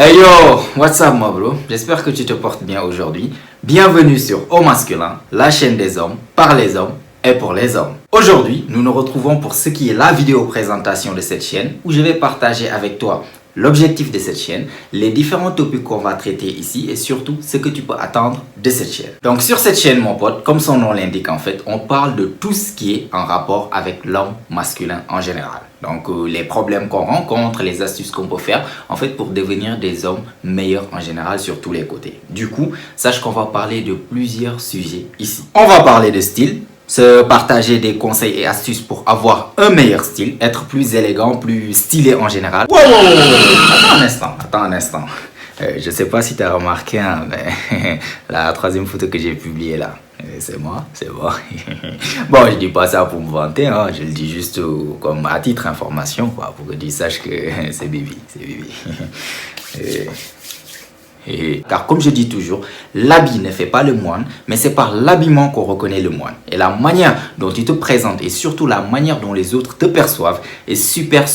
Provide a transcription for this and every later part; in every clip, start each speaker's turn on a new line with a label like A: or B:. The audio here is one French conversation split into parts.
A: Hey yo, what's up my bro? J'espère que tu te portes bien aujourd'hui. Bienvenue sur Au Masculin, la chaîne des hommes, par les hommes et pour les hommes. Aujourd'hui, nous nous retrouvons pour ce qui est la vidéo présentation de cette chaîne où je vais partager avec toi l'objectif de cette chaîne, les différents topics qu'on va traiter ici et surtout ce que tu peux attendre de cette chaîne. Donc sur cette chaîne mon pote, comme son nom l'indique en fait, on parle de tout ce qui est en rapport avec l'homme masculin en général. Donc les problèmes qu'on rencontre, les astuces qu'on peut faire en fait pour devenir des hommes meilleurs en général sur tous les côtés. Du coup, sache qu'on va parler de plusieurs sujets ici. On va parler de style, se partager des conseils et astuces pour avoir un meilleur style, être plus élégant, plus stylé en général. Wow, attends un instant. Je sais pas si tu as remarqué, hein, mais la troisième photo que j'ai publiée là, c'est moi, c'est moi. Bon, je dis pas ça pour me vanter, hein, je le dis juste comme à titre information, quoi, pour que tu saches que c'est Bibi, c'est Bibi. Car comme je dis toujours, l'habit ne fait pas le moine, mais c'est par l'habillement qu'on reconnaît le moine. Et la manière dont tu te présentes et surtout la manière dont les autres te perçoivent est super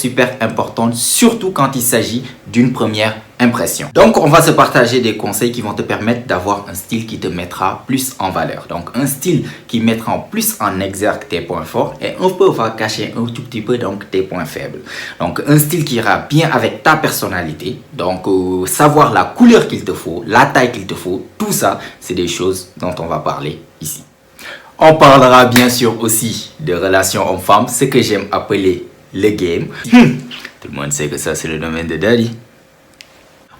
A: importante, surtout quand il s'agit d'une première impression. Donc on va se partager des conseils qui vont te permettre d'avoir un style qui te mettra plus en valeur. Donc un style qui mettra en plus en exergue tes points forts et un peu va cacher un tout petit peu donc tes points faibles. Donc un style qui ira bien avec ta personnalité. Donc savoir la couleur qu'il te faut, la taille qu'il te faut, tout ça c'est des choses dont on va parler ici. On parlera bien sûr aussi de relations hommes-femmes, ce que j'aime appeler le game. Tout le monde sait que ça c'est le domaine de Daddy.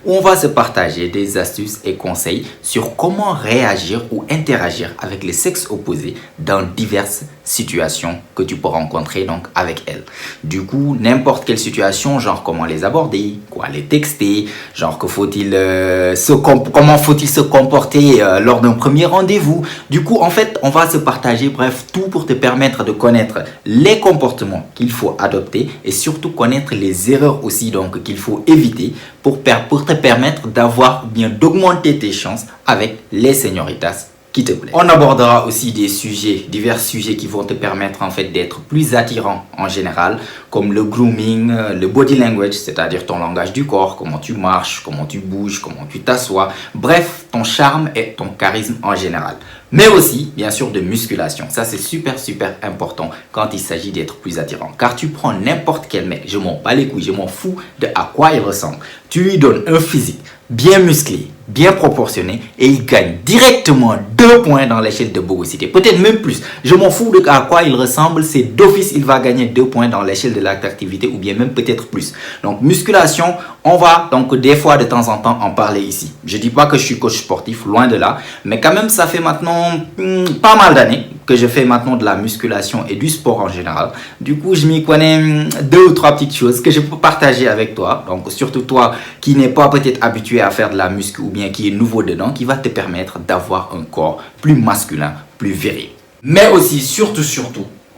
A: On va se partager des astuces et conseils sur comment réagir ou interagir avec les sexes opposés dans diverses situations que tu peux rencontrer donc avec elles. Du coup, n'importe quelle situation, genre comment les aborder, quoi les texter, genre que comment faut-il se comporter lors d'un premier rendez-vous. Du coup, en fait, on va se partager, bref, tout pour te permettre de connaître les comportements qu'il faut adopter et surtout connaître les erreurs aussi donc qu'il faut éviter pour te permettre d'avoir bien d'augmenter tes chances avec les señoritas qui te plaisent. On abordera aussi divers sujets qui vont te permettre en fait d'être plus attirant en général, comme le grooming, le body language, c'est-à-dire ton langage du corps, comment tu marches, comment tu bouges, comment tu t'assois, bref, ton charme et ton charisme en général. Mais aussi, bien sûr, de musculation. Ça, c'est super important quand il s'agit d'être plus attirant. Car tu prends n'importe quel mec, je m'en bats les couilles, je m'en fous de à quoi il ressemble. Tu lui donnes un physique bien musclé, bien proportionné et il gagne directement 2 points dans l'échelle de bogosité. Peut-être même plus. Je m'en fous de à quoi il ressemble, c'est d'office il va gagner 2 points dans l'échelle de l'attractivité ou bien même peut-être plus. Donc musculation, on va donc des fois de temps en temps en parler ici. Je dis pas que je suis coach sportif, loin de là, mais quand même ça fait maintenant pas mal d'années que je fais maintenant de la musculation et du sport en général. Du coup, je m'y connais 2 ou 3 petites choses que je peux partager avec toi. Donc, surtout toi qui n'es pas peut-être habitué à faire de la muscu ou bien qui est nouveau dedans, qui va te permettre d'avoir un corps plus masculin, plus viril. Mais aussi, surtout,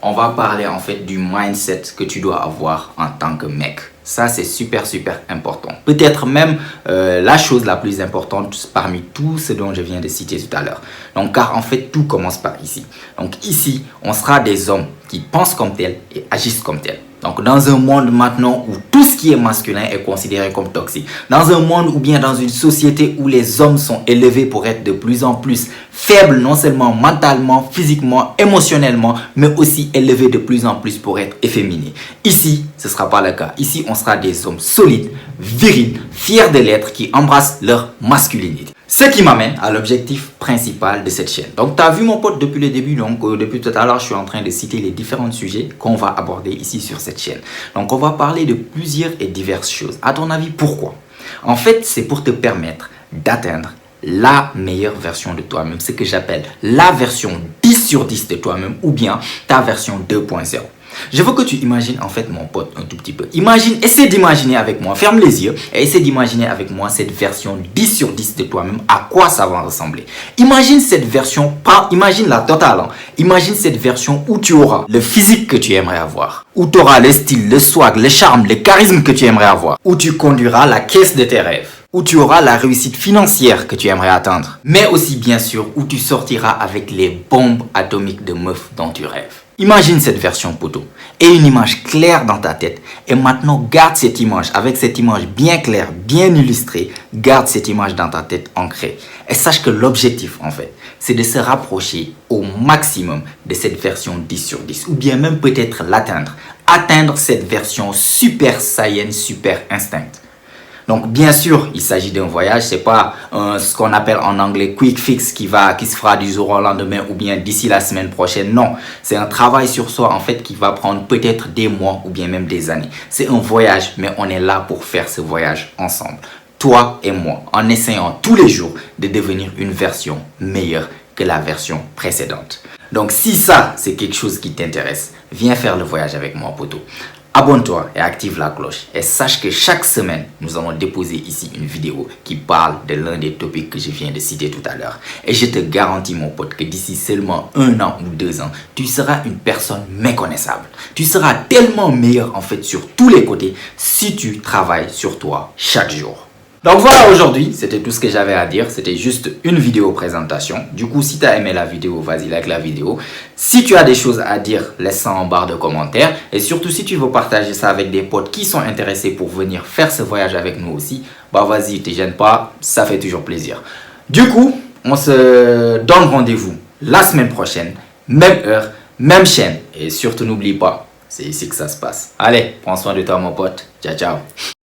A: on va parler en fait du mindset que tu dois avoir en tant que mec. Ça, c'est super important. Peut-être même la chose la plus importante parmi tout ce dont je viens de citer tout à l'heure. Donc, car en fait, tout commence par ici. Donc, ici, on sera des hommes qui pensent comme tels et agissent comme tels. Donc, dans un monde maintenant où tout ce qui est masculin est considéré comme toxique, dans un monde ou bien dans une société où les hommes sont élevés pour être de plus en plus faibles, non seulement mentalement, physiquement, émotionnellement, mais aussi élevés de plus en plus pour être efféminés. Ici, ce ne sera pas le cas. Ici, on sera des hommes solides, virils, fiers de l'être, qui embrassent leur masculinité. Ce qui m'amène à l'objectif principal de cette chaîne. Donc, tu as vu mon pote depuis le début. Donc, depuis tout à l'heure, je suis en train de citer les différents sujets qu'on va aborder ici sur cette chaîne. Donc, on va parler de plusieurs et diverses choses. À ton avis, pourquoi? En fait, c'est pour te permettre d'atteindre la meilleure version de toi-même. Ce que j'appelle la version 10 sur 10 de toi-même ou bien ta version 2.0. Je veux que tu imagines en fait mon pote un tout petit peu. Essaie d'imaginer avec moi, ferme les yeux et essaie d'imaginer avec moi cette version 10 sur 10 de toi-même, à quoi ça va ressembler. Imagine cette version, imagine la totale, hein. Imagine cette version où tu auras le physique que tu aimerais avoir, où tu auras le style, le swag, le charme, le charisme que tu aimerais avoir, où tu conduiras la caisse de tes rêves, où tu auras la réussite financière que tu aimerais atteindre, mais aussi bien sûr où tu sortiras avec les bombes atomiques de meufs dont tu rêves. Imagine cette version poteau. et une image claire dans ta tête. Et maintenant, garde cette image, avec cette image bien claire, bien illustrée, garde cette image dans ta tête ancrée. Et sache que l'objectif, en fait, c'est de se rapprocher au maximum de cette version 10 sur 10, ou bien même peut-être l'atteindre. Atteindre cette version super saiyan, super instinct. Donc bien sûr, il s'agit d'un voyage, c'est pas ce qu'on appelle en anglais quick fix qui se fera du jour au lendemain ou bien d'ici la semaine prochaine. Non, c'est un travail sur soi en fait qui va prendre peut-être des mois ou bien même des années. C'est un voyage, mais on est là pour faire ce voyage ensemble. Toi et moi, en essayant tous les jours de devenir une version meilleure que la version précédente. Donc si ça, c'est quelque chose qui t'intéresse, viens faire le voyage avec moi, poto. Abonne-toi et active la cloche. Et sache que chaque semaine, nous allons déposer ici une vidéo qui parle de l'un des topics que je viens de citer tout à l'heure. Et je te garantis, mon pote, que d'ici seulement 1 an ou 2 ans, tu seras une personne méconnaissable. Tu seras tellement meilleur, en fait, sur tous les côtés si tu travailles sur toi chaque jour. Donc voilà, aujourd'hui, c'était tout ce que j'avais à dire. C'était juste une vidéo présentation. Du coup, si tu as aimé la vidéo, vas-y, like la vidéo. Si tu as des choses à dire, laisse ça en barre de commentaires. Et surtout, si tu veux partager ça avec des potes qui sont intéressés pour venir faire ce voyage avec nous aussi, bah vas-y, te gêne pas, ça fait toujours plaisir. Du coup, on se donne rendez-vous la semaine prochaine, même heure, même chaîne. Et surtout, n'oublie pas, c'est ici que ça se passe. Allez, prends soin de toi, mon pote. Ciao, ciao.